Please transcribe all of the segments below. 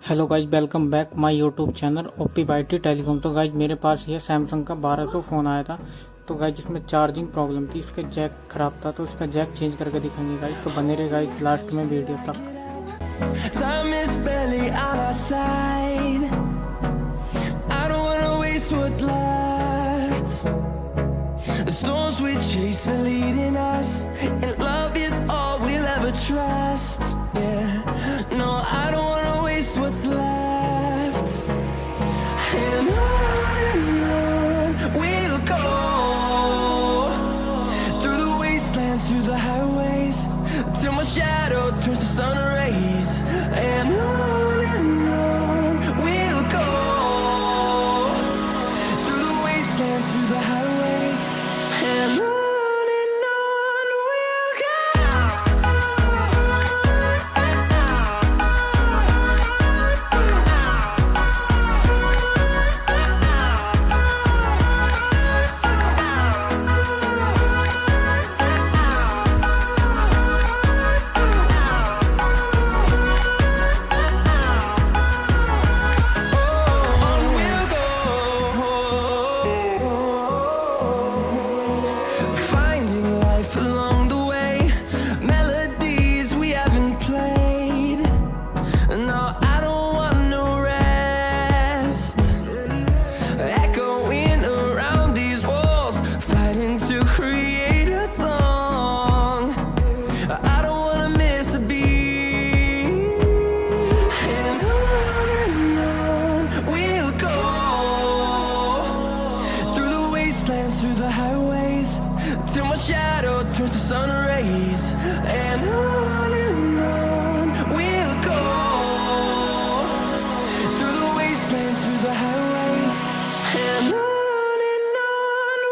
Hello guys, welcome back my YouTube channel OP byte telecom. तो guys मेरे पास ये सैमसंग का 1200 फ़ोन आया था। तो गाइज इसमें चार्जिंग प्रॉब्लम थी, इसका जैक ख़राब था, तो इसका जैक चेंज करके दिखाएंगे गाइज। तो बने रहे गाइज लास्ट में वीडियो तक। Time is barely on our side. I don't wanna waste what's left. The storms we chase are leading us, and love is all we'll ever trust. Yeah, no, I don't wanna waste what's left. And on we'll go, through the wastelands, through the highways, till my shadow turns to sun rays. And on we'll go, through the wastelands, through the highways, and on we'll go. Finding life along the way, melodies we haven't played. No, I don't want no rest. Echoing around these walls, fighting to create a song. I don't wanna miss a beat. And on we'll go, through the wastelands, through the highways, till my shadow turns to sun rays. And on we'll go, through the wastelands, through the highways, and on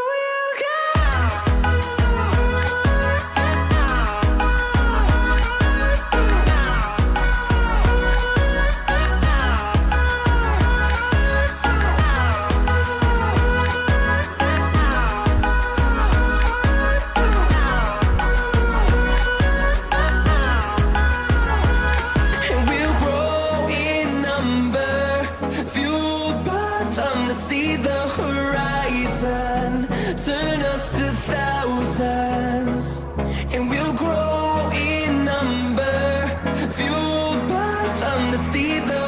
we'll go. And we'll grow in number, fueled by them to see the horizon, turn us to thousands. And we'll grow in number, fueled by them to see the